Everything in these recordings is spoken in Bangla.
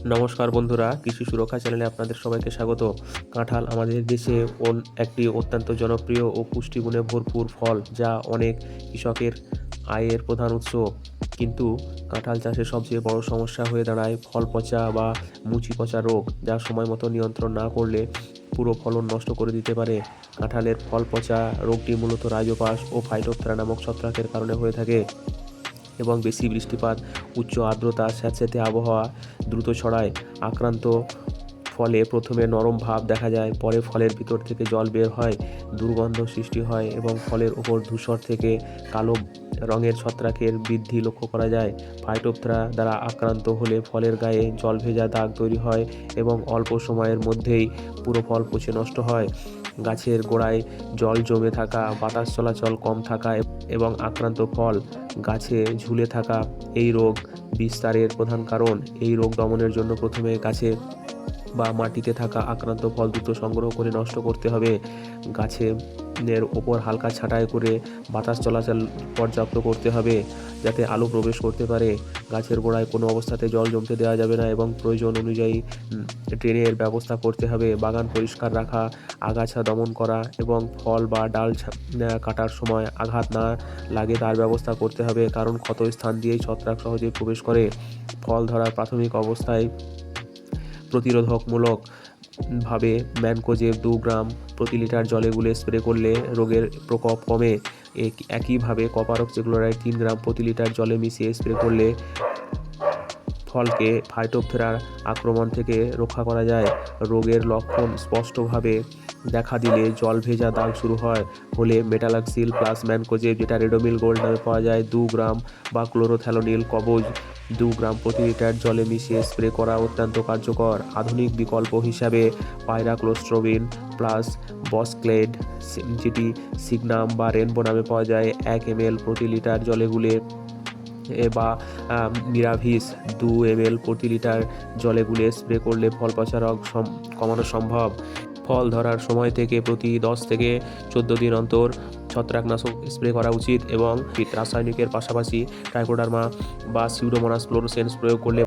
নমস্কার বন্ধুরা, কৃষি সুরক্ষা চ্যানেলে আপনাদের সবাইকে স্বাগত। কাঁঠাল আমাদের দেশে একটি অত্যন্ত জনপ্রিয় ও পুষ্টিগুণে ভরপুর ফল, যা অনেক কৃষকের আয়ের প্রধান উৎস। কিন্তু কাঁঠাল চাষের সবচেয়ে বড় সমস্যা হয়ে দাঁড়ায় ফল পচা বা মুচি পচা রোগ, যা সময় মতো নিয়ন্ত্রণ না করলে পুরো ফলন নষ্ট করে দিতে পারে। কাঁঠালের ফল পচা রোগটি মূলত রাইজোপাস ও ফাইটোপথেরা নামক ছত্রাকের কারণে হয়ে থাকে এবং বেশি বৃষ্টিপাত, উচ্চ আর্দ্রতা, স্যাঁতসেঁতে আবহাওয়া দ্রুত ছড়ায়। আক্রান্ত ফলে প্রথমে নরম ভাব দেখা যায়, পরে ফলের ভিতর থেকে জল বের হয়, দুর্গন্ধ সৃষ্টি হয় এবং ফলের ওপর ধূসর থেকে কালো রঙের ছত্রাকের বৃদ্ধি লক্ষ্য করা যায়। ফাইটোপথেরা দ্বারা আক্রান্ত হলে ফলের গায়ে জল ভেজা দাগ তৈরি হয় এবং অল্প সময়ের মধ্যেই পুরো ফল পচে নষ্ট হয়। গাছের গোড়ায় জল জমে থাকা, বাতাস চলাচল কম থাকা এবং আক্রান্ত ফল গাছে ঝুলে থাকা এই রোগ বিস্তারের প্রধান কারণ। এই রোগ দমনের জন্য প্রথমে গাছে বা মাটিতে থাকা আক্রান্ত ফল দ্রুত সংগ্রহ করে নষ্ট করতে হবে। গাছের ওপর হালকা ছাঁটাই করে বাতাস চলাচল পর্যাপ্ত করতে হবে, যাতে আলো প্রবেশ করতে পারে। গাছের গোড়ায় কোনো অবস্থাতে জল জমতে দেওয়া যাবে না এবং প্রয়োজন অনুযায়ী ড্রেনের ব্যবস্থা করতে হবে। বাগান পরিষ্কার রাখা, আগাছা দমন করা এবং ফল বা ডাল কাটার সময় আঘাত না লাগে তার ব্যবস্থা করতে হবে, কারণ ক্ষত স্থান দিয়েই ছত্রাক সহজেই প্রবেশ করে। ফল ধরার প্রাথমিক অবস্থায় প্রতিরোধকমূলক ভাবে ম্যানকোজেব 2 গ্রাম প্রতি লিটার জলে গুলে স্প্রে করলে রোগের প্রকোপ কমে। একইভাবে কপার অক্সিক্লোরাইড 3 গ্রাম প্রতি লিটার জলে মিশিয়ে স্প্রে করলে ফলকে ফাইটোপথেরার আক্রমণ থেকে রক্ষা করা যায়। রোগের লক্ষণ স্পষ্টভাবে দেখা দিলে জল ভেজা দাগ শুরু হলে মেটালাক্সিল প্লাস ম্যানকোজেব, যেটা রেডোমিল গোল্ড নামে পাওয়া যায়, 2 গ্রাম বা ক্লোরোথ্যালোনিল কবজ 2 গ্রাম প্রতি লিটার জলে মিশিয়ে স্প্রে করা অত্যন্ত কার্যকর। আধুনিক বিকল্প হিসাবে পাইরাক্লোস্ট্রোবিন প্লাস বসক্লেড, যেটি সিগনাম বা রেনবো নামে পাওয়া যায়, 1 ml প্রতি লিটার জলে গুলে বা মিরাভিস 2 ml প্রতি লিটার জলে গুলে স্প্রে করলে ফল পচা রোগ কমানো সম্ভব। ফল ধরার সময় থেকে প্রতি 10 থেকে 14 দিন অন্তর ছত্রাকনাশক স্প্রে করা উচিত এবং রাসায়নিকের পাশাপাশি ট্রাইকোডার্মা বা সিউডোমোনাস ফ্লোরোসেন্স প্রয়োগ করলে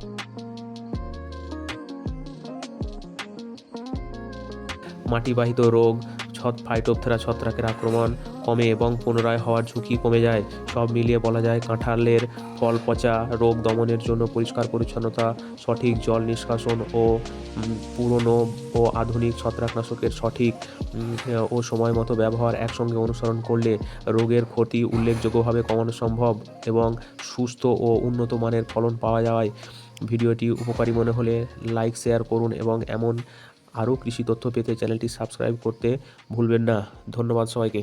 মাটিবাহিত রোগ, ফাইটোপথেরা ছত্রাকের আক্রমণ কমে এবং পুনরায় হওয়ার ঝুঁকি কমে যায়। সব মিলিয়ে বলা যায়, কাঁঠালের ফল পচা রোগ দমনের জন্য পরিষ্কার পরিচ্ছন্নতা, সঠিক জল নিষ্কাশন ও পুরনো ও আধুনিক ছত্রাকনাশকের সঠিক ও সময় মতো ব্যবহার একসঙ্গে অনুসরণ করলে রোগের ক্ষতি উল্লেখযোগ্যভাবে কমানো সম্ভব এবং সুস্থ ও উন্নত মানের ফলন পাওয়া যায়। ভিডিওটি উপকারী মনে হলে লাইক, শেয়ার করুন এবং এমন আরও কৃষি তথ্য পেতে চ্যানেলটি সাবস্ক্রাইব করতে ভুলবেন না। ধন্যবাদ সবাইকে।